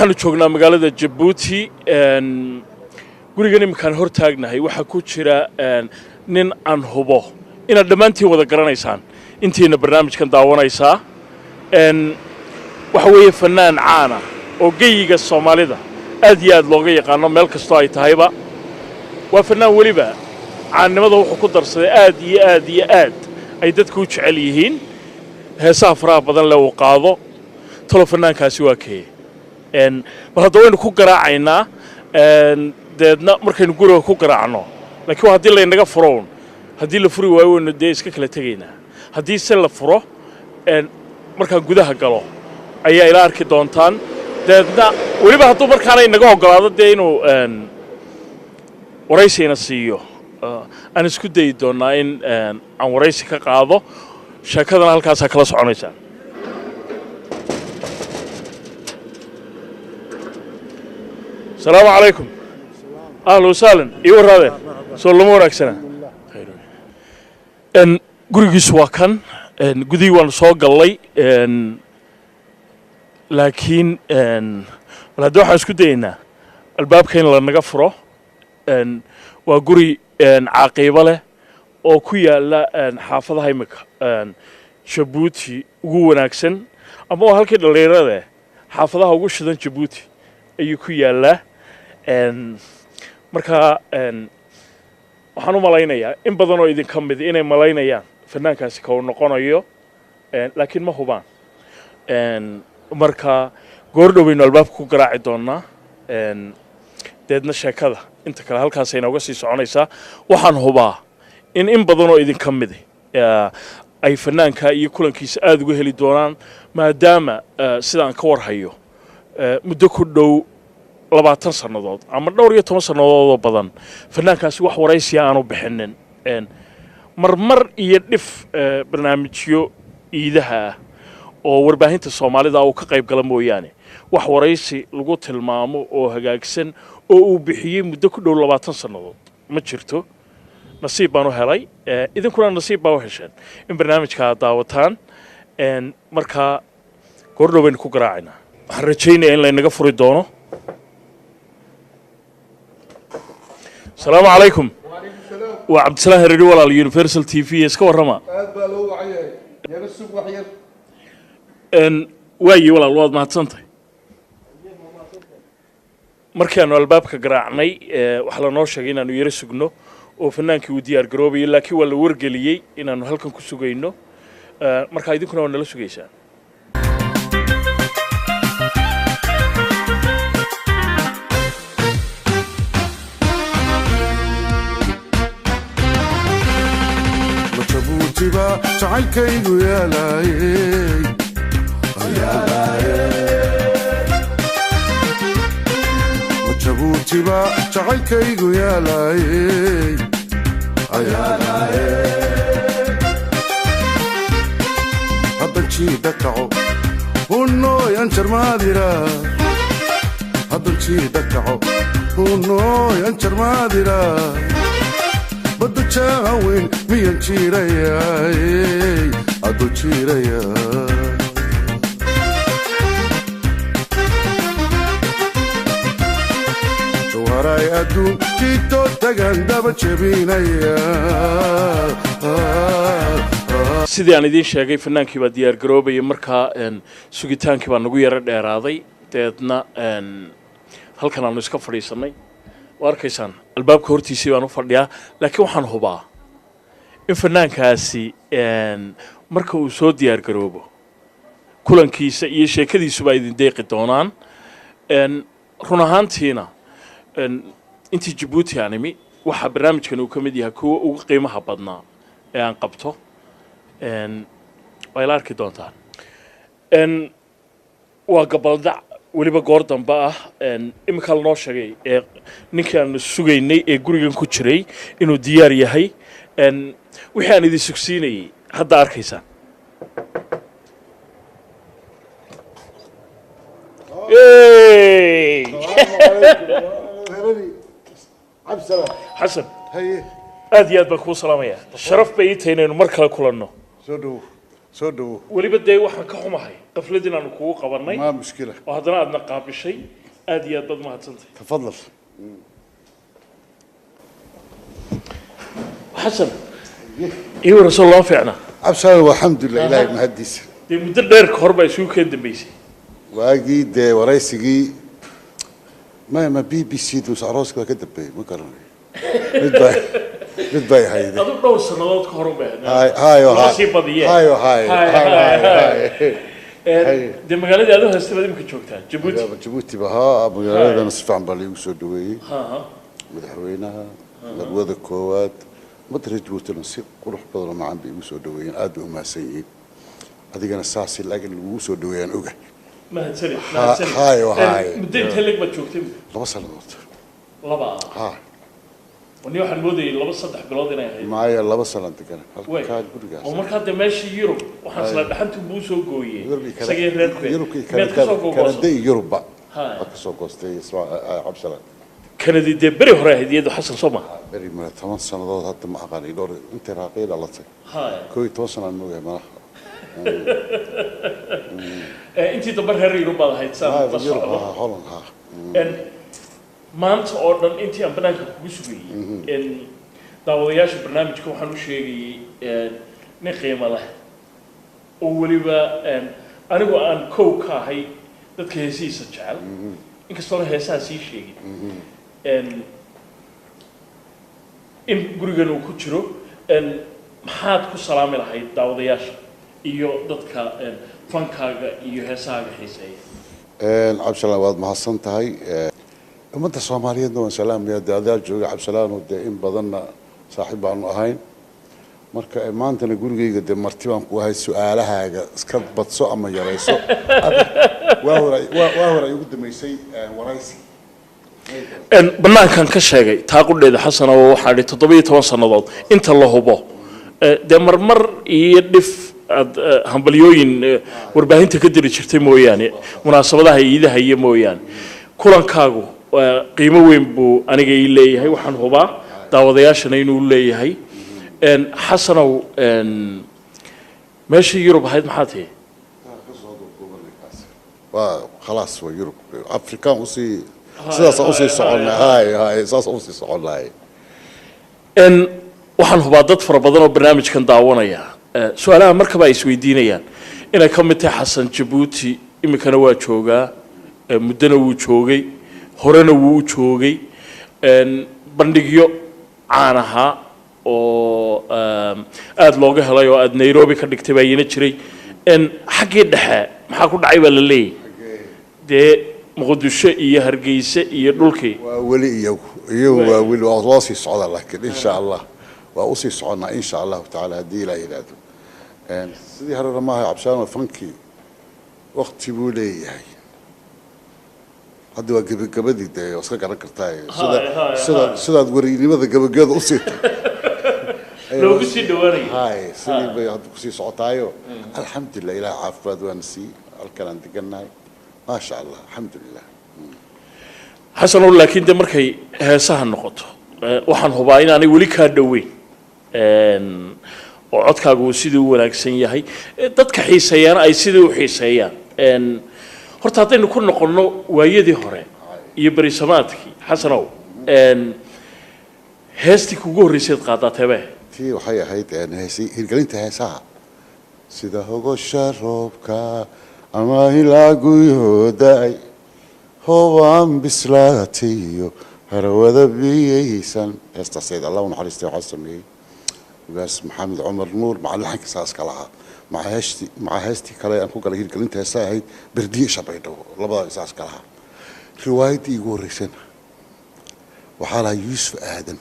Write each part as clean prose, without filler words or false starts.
waxaanu joognaa magaalada Djibouti gurigan imkaan hor taagnahay waxa ku jira nin aan hubo inaad dhammaantiin wada garanaysaan intiina barnaamijkan daawanaysaa waxa weeye fanaan caana oo geeyiga Soomaalida aad iyo aad looga yaqaano meel kastoo ay tahayba waa fanaan waliba caannimada wuxuu ku darsaday aad iyo aad ay dadku u jecel yihiin heesaha faraha badan leh uu qaado talo fanaankaasi waa kee bal hadda waynu ku garaacaynaa deedna markaynu guriga ku garaacno laakiin haddii la inaga furo haddii la furi waayo waynu dee iska kala tegaynaa haddii se la furo markaan gudaha galo ayaa ila arki doontaan deedna weliba hadduu markaana inaga ogolaado dee inuu waraysiina siiyo aan isku dayi doonaa in aan waraysi ka qaado sheekadana halkaasaa kala soconaysaa السلام عليكم أهلا وسهلا إيوه هذا سلام ونكسنا إن قريق سواكن إن قدي وان صاق الله إن لكن إن ولا دوحة سكدينا الباب كان لنا قفره إن وقري إن عقيبة له أو كويا لا إن حافظ هايمك إن Djibouti ونكسن أما هالكده اللي رده حافظها وقش ذن Djibouti أيو كويا لا marka waxaan u malaynayaa in badan oo idin kamid inay malaynayaan fanaankaasi ka noqonayo laakiin ma hubaan marka goordhoweyno albaabka ku garaaci doonaa deedna sheekada inta kale halkaas ay nooga sii soconaysaa waxaan hubaa in badan oo idin kamid ay fanaanka iyo kulankiisa aad uga heli doonaan maadaama sidaan ka warhayo muddo ku dhow 20 sanadood ama dhowr iyo 10 sanadood badan fanaankaasi wax waraysi aanu bixinin marmar iyo dhif barnaamijyo iidaha oo warbaahinta Soomaalida uu ka qayb gala mooyaane wax waraysi lagu tilmaamo oo hagaagsan oo uu bixiyay muddo ku dhow 20 sanadood ma jirto nasiib baan u helay idinkuna nasiib baa u hesheen in barnaamijka daawataan marka goordhoween ku garaacayna waxaan rajaynayaa in la inaga furi doono السلام عليكم وعبد السلام هريري ولا اليونيفرسال تي في اسكو ورما aad baa loo wacay yar sug wax yar waayi walaal waad mahadsantahay markaanu albaabka garaacnay wax la noo sheegay inaanu yara sugno oo fanaankii uu diyaar garoobay laakiin waa la wargeliyay inaanu halkan ku sugayno marka idinkuna waa nala sugaysaan jacaylkaygu yaalaayey Djibouti-ba jacaylkaygu yaalaayey haddan jiida kaco hunooyan jarmaadira haddan jiida kaco hunooyan jarmaadira badda jaaweyn miyan jiirayaay aduu jiirayaa waray adduun jiito tagan daba jebinaya sidii aan idiin sheegay fanaankii baa diyaar garoobay markaa sugitaankii baa nagu yara dheeraaday deedna halkan aanu iska fadhiisanay واركيسان الباب كورتيسي وانو فرديا لكن waxaan hubaa in fanaankaasi marka uu soo diyaar garoobo kulankiisa iyo sheekadiisu baa idin deeqi doonaan run ahaantiina intii Djibouti animi waxa barnaamijkan uu kamid yahay kuwa ugu qiimaha badnaa ee aan qabto way la arki doontaan waa gabaldac waliba goor dambe ah imika noo sheegay ninkaan sugaynay ee gurigan ku jiray inuu diyaar yahay wixii aan idin sugsiinayay hadda arkaysaan حسن aad baan ku salaamayaa sharaf bay ii tahay inaynu mar kale kulanno soo dhow waliba day waxaan ka xumahay qafladina aanu kugu qabanay ما مشكلة oo haddana aadna qaabishay aad iyo aad baad mahadsantahay تفضل xasan iyo rasuul الله fiicna عبسان والحمد لله إلهي مهديس dee muddo dheer ka hor baa isugu keen dambeysay واجي ده ورئيسي ما بي بي سي دوس عروسك كده بي ما كرني بدبي هاي دي aduu dhowr sannadood ka hor u baahnaa هاي waa sii badiyeen هاي dee magaaladii aad u haystay baad imika joogtaa jabuuti جيبوتي بها مقالة أنا صفع بالي وسودوي ها مدحوينها لبوذا كوات مدري جيبوتي نصيب قروح بدل ما عم بيوسودوي أدو ما سيء هذيك أنا ساسي لكن الوسودوي أنا أوجه mahadsanid هاي وهاي muddo intee leeg baad joogtay لبا سنوات laba ها wani waxaan moodayay laba saddex bilood inay ahayd معايا لبا سنة كان way كان oo قرقاس markaa dee meeshii yurub waxaan isla dhaxantii buu soo gooyey isagii يوروبي reerkeen meed ka soo كان googoosan دي يوروبا هاي. أكسو قصتي اسمع عبد السلام kanadii dee beri hore ahayd iyadu xasan soo maha بري من 8 سنوات حتى ما أقاني دور أنت راقيل الله تي hay كوي توصل عن موجه ما intii dambe reer yurub baad ahayd saan la يوروبا socdo هولند ها maanta oo dhan intii aan banaanka kugu sugayey daawadayaasha barnaamijka waxaan u sheegayey nin qiimo leh oo weliba anigu aan kow ka ahay dadka heesihiisa jecel inkastoona heesaha sii sheegin in gurigan uu ku jiro maxaad ku salaami lahayd daawadayaasha iyo dadka fankaaga iyo heesahaaga xiiseeya عبد السلام واد محسن تهاي ummadda Soomaaliyeedna waan salaamaya daadaal jooga Cabsalaan oo in badanna saaxiib aan ahayn marka maantana gurigeyga de marti baan ku ahay su'aalahaaga iska badso ama yareyso waa hore ugu dameysay waraysi banaankan ka sheegay taaqudheeda xasan oo waxa dhigay 17 sanadood inta la hubo de marmar iyo dhif hambalyooyin warbaahinta ka diri jirtay mooyaane munaasabadaha iidaha iyo mooyaane kulankaagu qiimo weyn buu aniga ii leeyahay waxaan hubaa daawadayaashana inuu leeyahay xasanow meeshii yurub ahayd maxaa tahay waa khalaas waa yurub afrikaan usii sidaas usii soconaa hay saas usii soconaa waxaan hubaa dad fara badan oo barnaamijkan daawanaya su'aalaha markaba ay isweydiinayaan inay ka mid tahay xasan jabuuti imikana waa joogaa muddana wuu joogay horena wuu joogay bandhigyo caan ahaa oo aad looga helay oo aad Nairobi ka dhigtay baa yina jiray xaggii dhexe maxaa ku dhacay baa la leeyahay dee muqdisho iyo hargeysa iyo dhulkii waa wali iyo waa wali waa sii socda laakiin insha Allah waa usii soconnaa insha Allah taala hadii ilaahay yiraahdo sidii hore ma aha Cabshaan fanki waqti buu leeyahay hadda waa gabagabadii dee iska garan kartaa sidaad wariinimada gabagabada u siitay loogu sii dhawaanay hay sidii bay hadda ku sii socotaayo alxamdulillah ilaahay caafimaad waan sii halkan degannahay ma sha Allah alxamdulillah xasan laakiin de markay heesaha noqoto waxaan hubaa in aanay wali ka dhaweyn oo codkaagu sidii u wanaagsan yahay dadka xiiseeyaan ay sidii u xiiseeyaan horta haddaynu ku noqonno waayadii hore iyo berisamaadkii xasanow heestii kugu horreysay qaadaa teebe tii waxay ahayd hirgelinta heesaha sida hogosha roobka ama ilaaguyooday howaan bislaatiyo harawada biyaysan heestaasayda allah u naxariistay waxaa sameeyey ugaas maxamed cumar nuur macalixanka saas ka lahaa مع هستي كلا أنكو كلا هيك أنت هسا هاي بردية شبيدو لبضا إساس كلها روايتي يقول رسنا وحالها يوسف آدم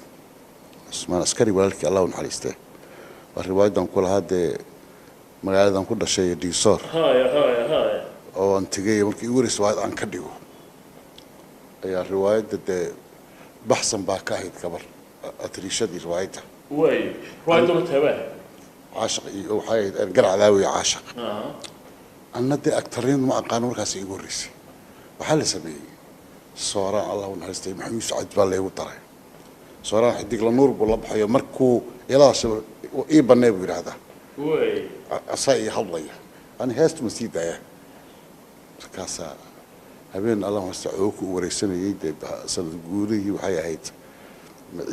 اسمه عسكري ولك الله ونحرسته والرواية دام كل هذا مقالة دام كل شيء دي صار هاي أو أنت جاي ممكن يقول رواية عن كديو هي الرواية ده بحثا باكاهي كبر أتريشة دي روايتها وين روايته متابعة عاشق وحي قرع ذاوي عاشق أنا دي أكترين مع قانون كاسي يقول ريسي وحل سبي صوران الله ونحرستي محمد سعد بالله وطري صوران حديك لنور بالله بحيو مركو إلا سبب إيه بني بير هذا وي أصاي حضلي أنا هست مسيدة markaasaa habeen allah hasta oo ku wareegsanayay dee sanad guurihii waxay ahayd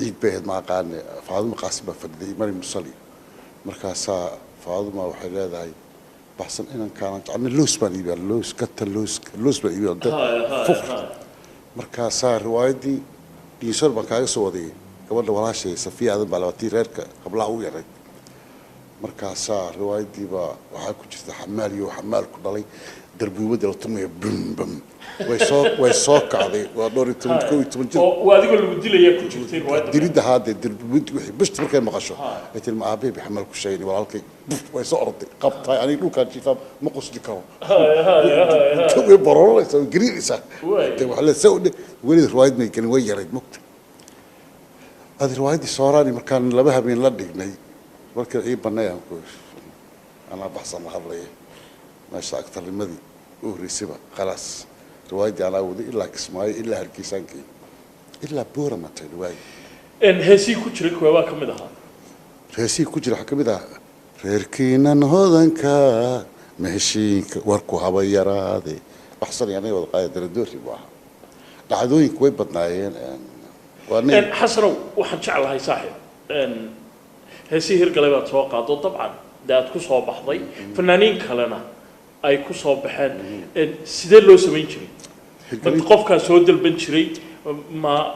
ciid bay ahayd ma aqaane Faaduma Qaasim baa fadhiday Maryam Musali markaasaa Faaduma waxay leedahay baxsan inaan kaanan jeclay loos baan iibiyaa loos kata loos baan iibiyaa markaasaa riwaayadii diishar baan kaaga soo waday gabadha walaashay Safiya aadan baa labatii reerka qablaha u yaray markaasaa riwaayadii baa waxaa ku jirta xamaal iyo xamaal ku dhalay darbuubada la tumay bum bum way soo kacday waa dhowr iyo toban jir oo adiga lagu dilaya ku jirtay riwaayadda dilida haade darbuubada wixii bishta markay maqasho ay tii ma aabay bi xamaal ku sheegay walaalkay way soo orday qabtay ani dhulka jiifaa ma qosli karo way baroraysa gariirisa waxa la soo weli riwaayad may galin way yaray mugta هذه الرواية صوراني مكان لبها بين لدقني ولكن إيه بنايا أنا بحصل هذا ماشي أكثر المدي وريسبها خلاص روايتي على ودي إلا كسماي إلا هالكيسانكي إلا بورا ما ترواي إن هسي كتير كوا كم ده هسي كتير حكم ده ريركينا هذنك ماشي وركو هواي راضي بحصل يعني والقايد ردوري واحد لعدوين كوي بطناين إن حسنوا واحد شعل هاي صاحب إن هسي هرقلبات سواقات طبعا ده تكسر بحضي فنانين كلنا أي كسر بحن إن سيد لو سمين شري بتقف كسود البنشري ما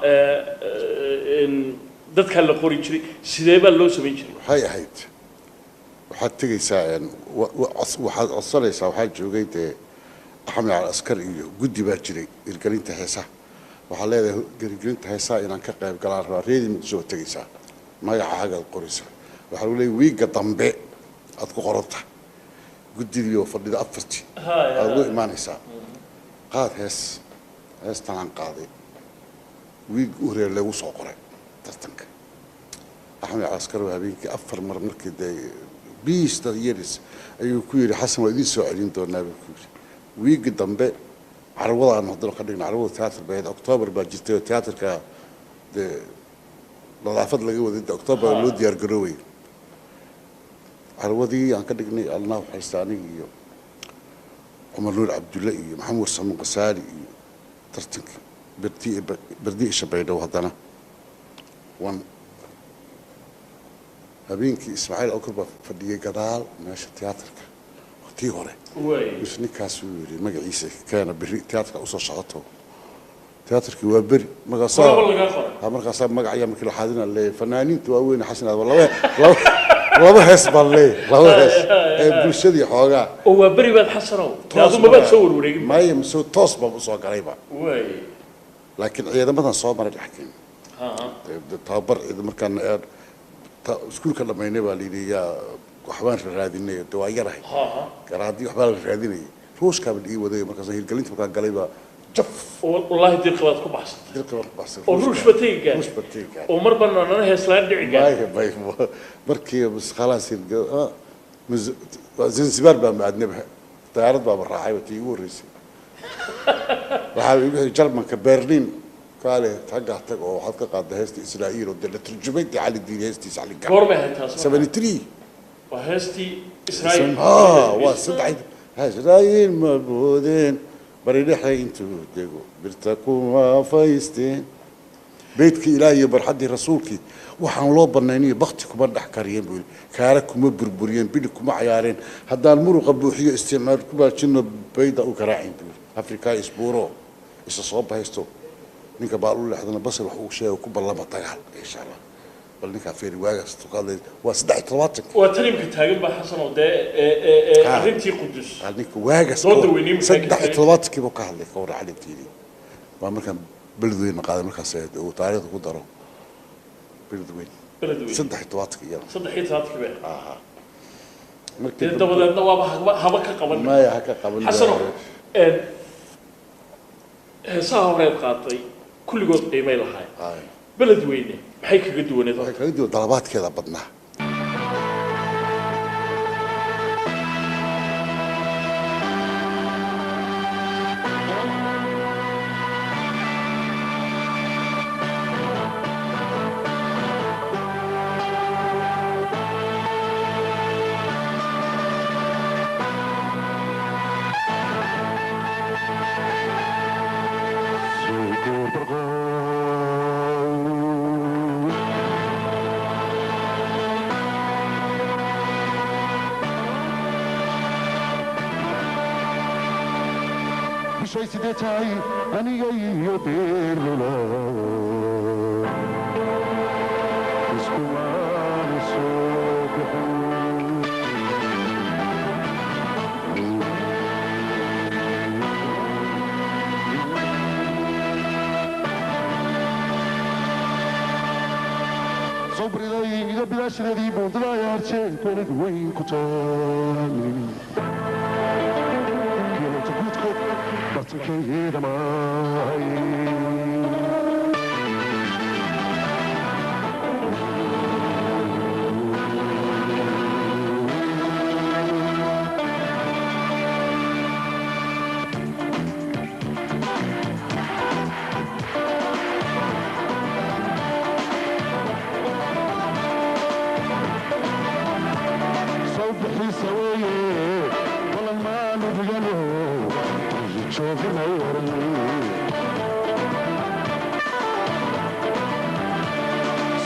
إن ده كان لقوري شري سيد لو سمين شري هاي هيت وحتى تجي ساعة وحد أصلا يسوي حاجة جوجيت أحمل على العسكري جدي بجري الكلين تحسه waxaa leedahay garigelinta heesaa inaan ka qayb galaan rabaa reedi muqdisho tagaysaa magaca xagga qoraysa waxaa lagu leeyahay wiiga dambe aad ku qoranta guddiga oo fadhida afartii aad u imaanaysaa qaad heestan aan qaaday wiig u horeeyay lagu soo qoray tartanka axmed askari habeenkii afar mar markii day biista yeeris ayuu ku yiri xasan waa idin soo celin doonaa wiiga dambe عروضة أنا هضر خلينا عروض تياتر بعد أكتوبر بجتة تياتر كا ده لضعفت لقوا ضد أكتوبر لود يرجروي عروضي أنا كدقني الله حيستاني عمر نور عبد الله محمد سلمان قسالي ترتك بردي شبيدة وهذانا وان هبينك إسماعيل أكبر فدي جدال ماشي تياتر تي هوري مش نكاس ويري مقعيسه كان بري تياتر أوصل شعته تياتر كي وبري مقصار ها مقصار مقعيا مكلو حادنا اللي فنانين تواوين حسنا والله والله هس بالله والله هس بلشدي حوجا وبري بعد حسنوا لازم ما بتصور وريق ما يمسو توصب بصوا قريبة لكن عيادة مثلا صوب الحكيم تابر إذا مكان سكول كلا ما ينبغي لي يا وحبان الرادينية دوايرة كرادي وحبان الرادينية روش كابل إيه وده مركز هي القليل مكان قليبة جف والله دير قلات كبحص دير قلات كبحص وروش بتيجا ومر بنا أنا هي سلاند دعيا باي بركي بس خلاص يلقى زنزبار بعد نبه طيارات باب الراحة وتيجور ريسي وحاب جرب من كبرلين قال تحقق تقو حتى قاد هستي إسرائيل ودلة الجبيت على الدين هستي على الجامعة كورمه هتاسو 73 وهستي إسرائيل وصدعي إسرائيل مبودين بريد حين تودجو برتكوا فايستين بيتك إلهي برحدي رسولك وحن الله بنانية بختكم بدح كاريين بقول كاركم بربريين بيدكم عيارين هذا المرو قبوحية استعماركم باشنو بيدا وكراعين بقول أفريقيا إسبورو إسصوب هيستو نيكا بقول له حدنا بصل وحوشة وكب الله بطيح إن شاء الله بل نيكا في رواية استقال وصدع طلباتك وتريم كتاجل بحسن وده رنتي قدس قال نيكا واجس صدع طلباتك يبقى عليك ورا عليك تيجي وأمريكا بلدوين قاعد مركز سيد وتاريخ قدره بلدوين صدع طلباتك يلا صدع طلباتك بقى مركز ده بدل ده هبك قبل ما يحكي قبل حسن صار رأي قاطي كل جزء قيمة لها بلدوينه بحيك قدوة نظام بحيك قدوة ضربات كذا بدنا bishay sidee tahay aniga iyo beerlula iskumaana soo bixin صبري إذا بلاش ندي بوضع يا رجال ولد وين كتاني كيلو تقولك بس كيدا معي صبحي سويه والله ما نبغله شوف نورني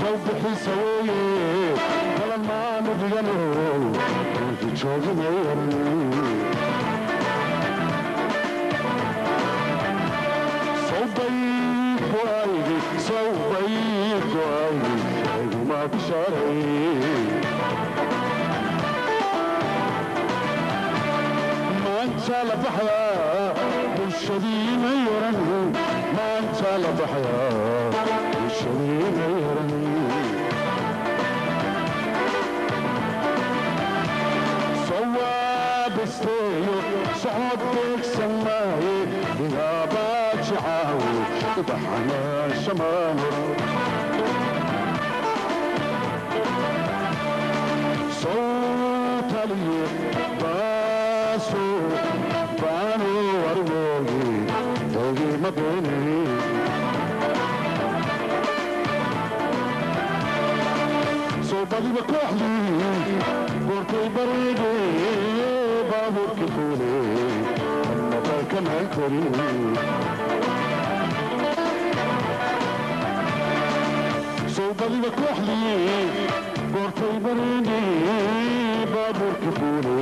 صبحي سويه والله ما نبغله شوف نورني صوبيك وايدي صوبيك وايدي ما بشاري انت لبحيا والشدي ميرني ما انت لبحيا والشدي ميرني صواب استيو صعودك سماي بغابات شعاوي ضحنا الشمال صوت لي باسو بانو ورموي توي ما بيني صوبالي بكوحلي بورتي بريدي بابور كفولي اما باكا مالكوري صوبالي بكوحلي بورتي بريدي بابور كفولي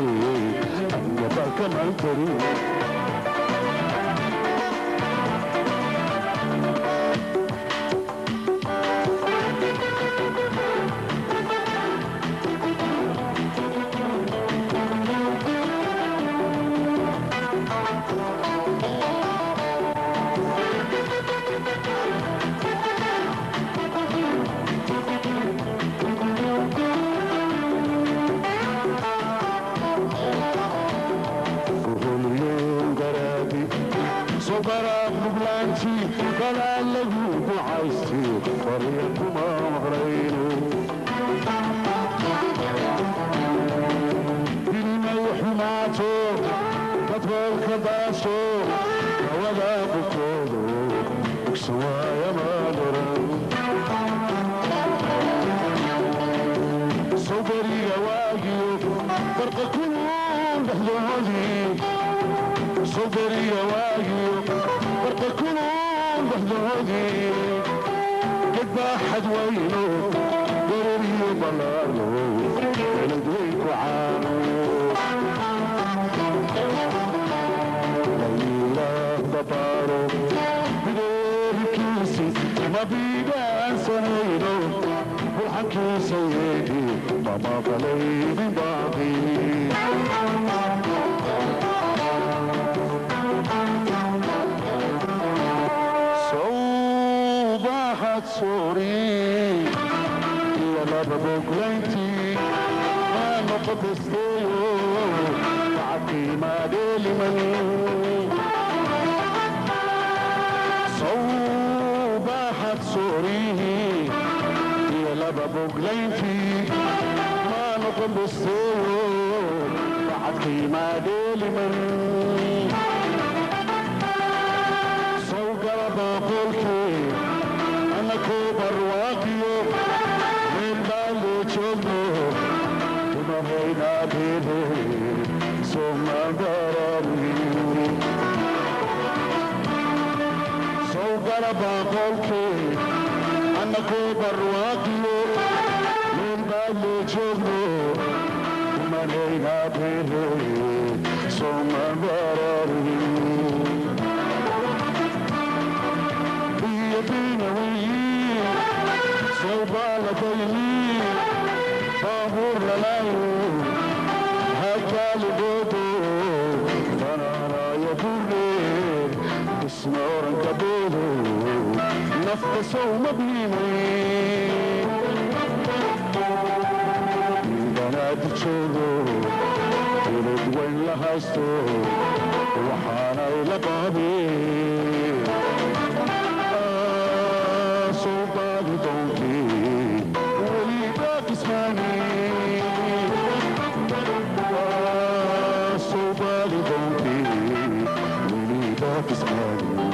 اما باكا مالكوري صبرا بلانتي بلا لغو عايزتي طريقكما مغرينو بلما يحماتو تطبل كباسو ولا بكودو بكسوايا مادرو صبري واقيو برق كلون بهدولي صبري واقيو برق كلون بهدولي قد باحد وينو ضروري بلالو ولدويك وعانو ليلة بطارو بدور كيسي ما بيبان سنينو والحكي سيدي ماما قلي من باقي صوباحت سوري يلا ببوكلينتي ما نقبستيو تعطي ما ديلي مني صوباحت سوري يلا ببوكلينتي ما نقبستيو تعطي ما ديلي مني بقولكي أنا كبر واقيو من بالو تشوفنو وما هينا بيني ثم ضربني صوغر بقولكي أنا كبر واقيو من بالو تشوفنو وما هينا بيني ثم ضربني باهور للايو هكال بودو فنانا يدوري بسنورا كبودو نفسه مبنيني بنات تشوفو ولد وين لهاستو وحانا إلى بابي صوبالي دونكي وليدك اسماني صوبالي دونكي وليدك اسماني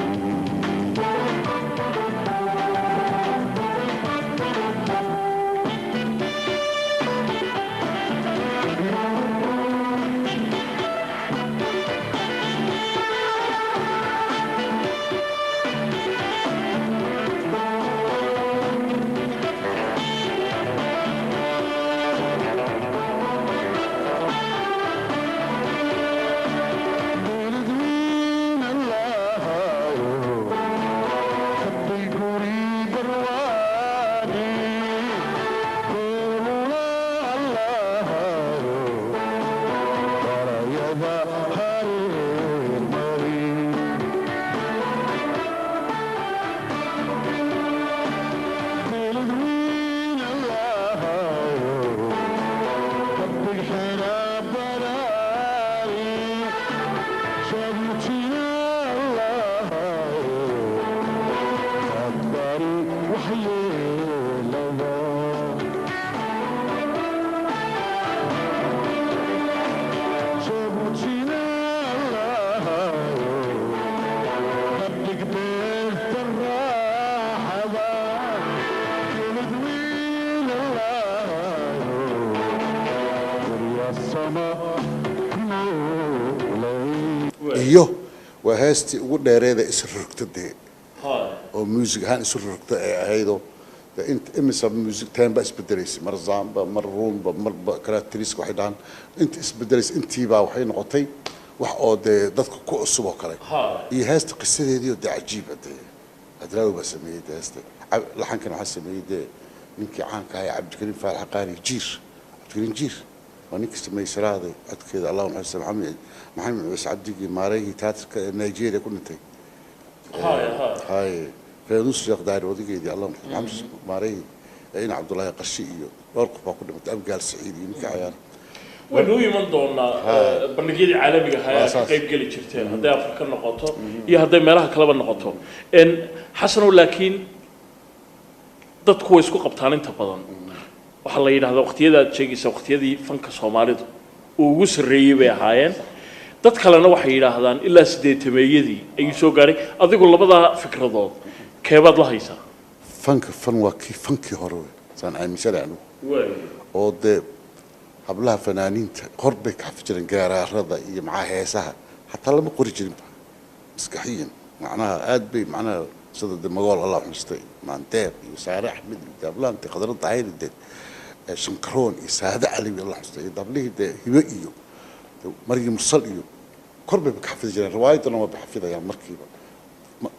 iyo waa heestii ugu dheereeda isrogtadee oo music ahaan isrogta ay ahaydoo inta imisa music time ba isbedelaysay mar zamba mar rumba mar characteristics waxay dhahan inta isbedelaysay intiiba waxay noqotay wax oo dadka ku cusub oo kale iyo heesta qisadeedii oo cajiib ah adraawi ba sameeyay heesta laxankan waxa sameeyay ninkii caanka ah Cabdikariim Faarax Qaari Cabdikariim Jiir ونيك سمي سرادي أتكيد الله ونحسن محمد بس عبدي ماريه تاتر نيجيريا كنتي هاي في نص جاك داير ودي كيدي الله ونحسن ماريه أين عبد الله قشيء ورقة كنا متأبقى السعيد يمكن عيار ونو يمن دونا برنامج عالمي هاي قيب قلي شرتين هذا أفريقيا النقطة يا هذا مالها كلام النقطة إن حسن ولكن ضد كويس قبطان أنت بدن waxaa la yiraahdaa waqtiyada aad sheegaysa waqtiyadii fanka Soomaalidu uu ugu sareeyay bay ahaayeen dad kalena waxay yiraahdaan ilaa 80meeyadii ay soo gaaray adigu labada fikradood keebad la haysaa fan waa kii fankii hore saan aaminsanaa oo hablaha fanaaniinta qorbay ka xafjiran gaaraarada iyo macaa heesaha hatta lama qori jirin maskaxiyan macnaha aad bay macnaha sida magaal Allah xustay maanteeb iyo Saare Axmed Dablaanti qadar daayid شنكرون يساعد علي الله حسين يضبليه ده هوائيه مريم مصليه قرب بحفظ جرا رواية أنا ما بحفظها يعني مركبة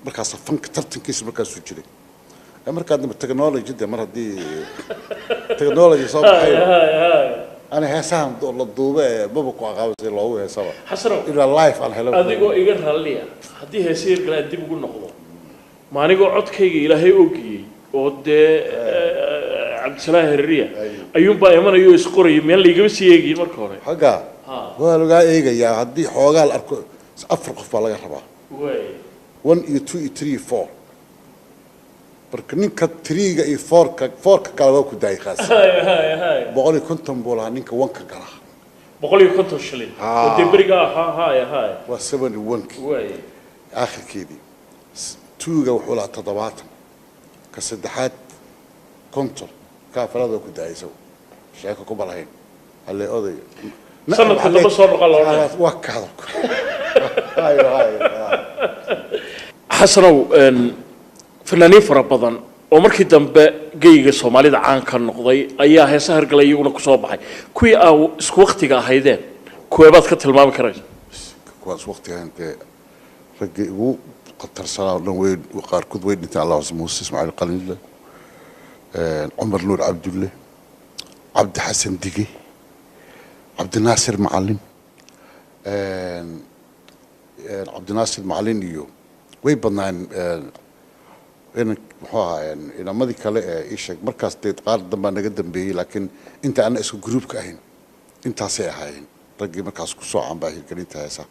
مركز صفن كترت كيس مركز سجلي مركز عندنا التكنولوجيا جدا مرة دي تكنولوجيا صعب أنا هسام دول الضوء ببقى عاوز اللي هو هسام حسرو إلى اللايف على هلا أديكو إيجار هالليا هدي هسير كلا دي بقول نخضو ما نيجو عد كي إلى هي أوكي ود عبد السلام الريا أيوم بقى يمنا يسقري من اللي يجيب سيجي مركوري حاجة هو لو جاي إيجا يا هدي حوجة الأرك أفرق في الله يحبها 1 2 3 4 بركنين كتريجا إي 4 كلاو كداي خاص هاي بقولي كنتم بولا نينك 1 كجرا بقولي كنتم شلين ودي بريجا هاي وسبني 1 آخر كيدي 2 وحولا تضباط كسدحات كنتم كافرادو كداي سو شيكو كبرهين اللي أضي سنة كده بس صار قال وكذا هاي حسنوا فنانين فربضان ومركي دنب جيجي الصومالي ده عن كان نقضي أيها هسهر قلي يقولوا كصوب حي كوي أو سوقتي قاعدين كوي بعد كتل ما بكرج كواس وقتها أنت رجعوا قطر صلاة وين وقار كود وين نتاع الله عز وجل اسماعيل القليل عمر نور عبد الله عبد حسن دقي عبد الناصر معلم عبد الناصر معلم يو way badnaan in muxuu ahaa inamadii kale ee sheeg markaas deed qaar dambe naga dambeeyay laakiin inta aan isku groupka ahayn intaasay ahaayeen raggii markaas ku soo cambaa hirgelinta heesa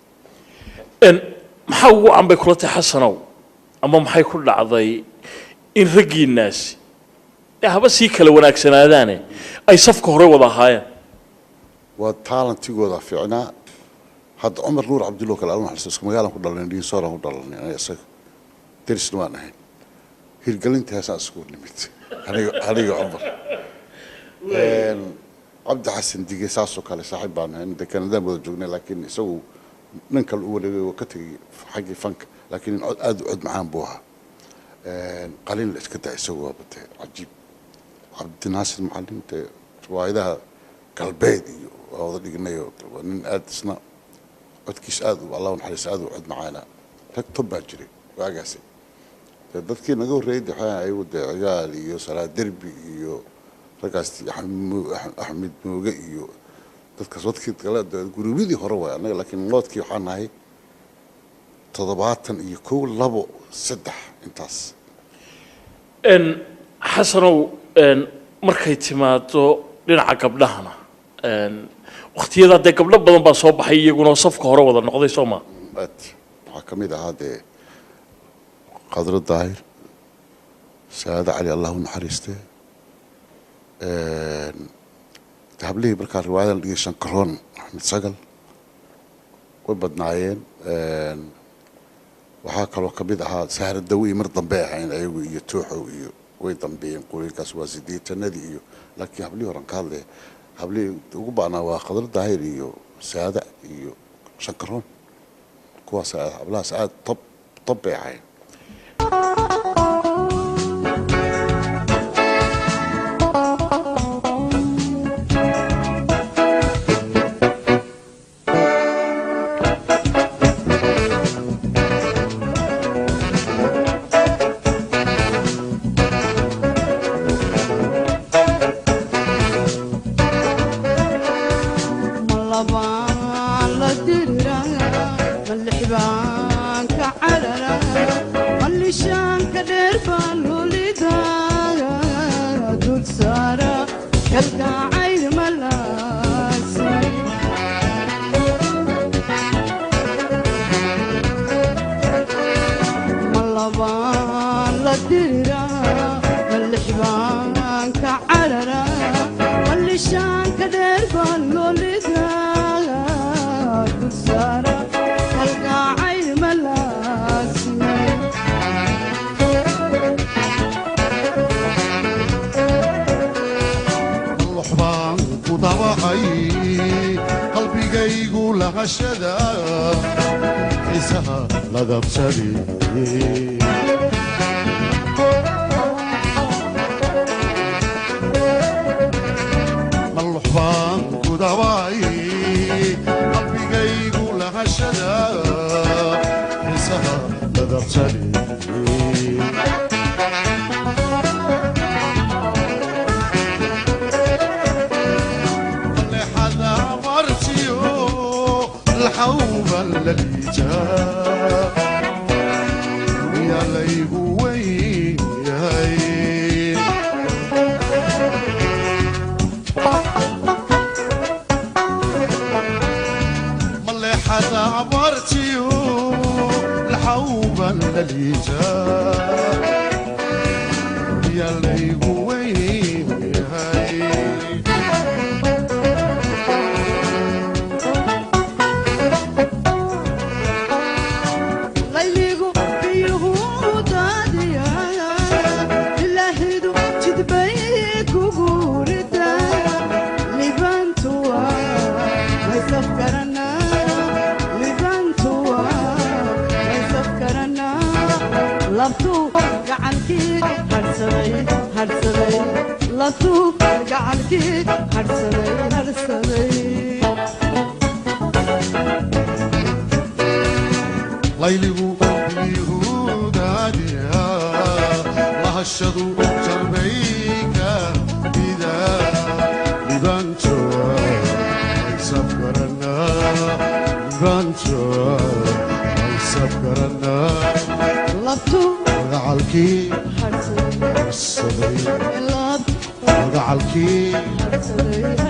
maxaa ugu cambay kula tahay xasanow ama maxay ku dhacday in raggiinaasi haba sii kala wanaagsanaadaane ay safka hore wada ahaayeen waa talentigooda fiicnaa hadda cumar nuur cabdullah kale alma xalso isku magaalan ku dhalanay dhiisoora ku dhalanay aniga isaga darisna waan ahayn hirgelinta heesaa isku nimid aniga cumar cabdi xasan dige saasoo kale saaxiib baan ahayn inta kanadaan wada joognay laakiin isagu nin kale u wareegay oo ka tegay xaggii fanka laakiin aad u cod macaan buu ahaa qalin la iska daa isagu waa batay cajiib cabdi naasir macalin dee riwaayadaha galbeed iyo waa wada dhignay oo nin aad isna codkiis aad allah naxariis aad u cod macaana rag tob baa jiray waagaasi dadkii naga horreeyay waxaa ayagu dee cigaal iyo salaa derbi iyo raggaas axmed mooge iyo dadkaas wadkii kale gurubyadii hore waay annaga laakiin loodkii waxaan nahay 71 iyo 2 3 intaas xasanow markay timaado dhinaca gabdhahana waqtiyada dee gabdho badan baa soo baxay iyaguna safka hore wada noqday soo ma waxaa ka mid ahaa dee qadro daahir saada cali allahu naxariiste hablihii markaa riwaayadan dhigay shankaroon axmed sagal way badnaayeen waxaa kaloo ka mid ahaa sahra dawi mar dambe ahayn ayagu iyo tooxow iyo way dambeeyeen qooyinkaas waa sideetanadii iyo laakiin hablihii horan ka hadlaya hablihii ugu baanaa waa qadro daahir iyo saada iyo shankaroon kuwaas hablahaas aad tob bay ahayn هوشا سكرنا لابتو وقعلكي حرصدي الصدي لاب وقعلكي حرصدي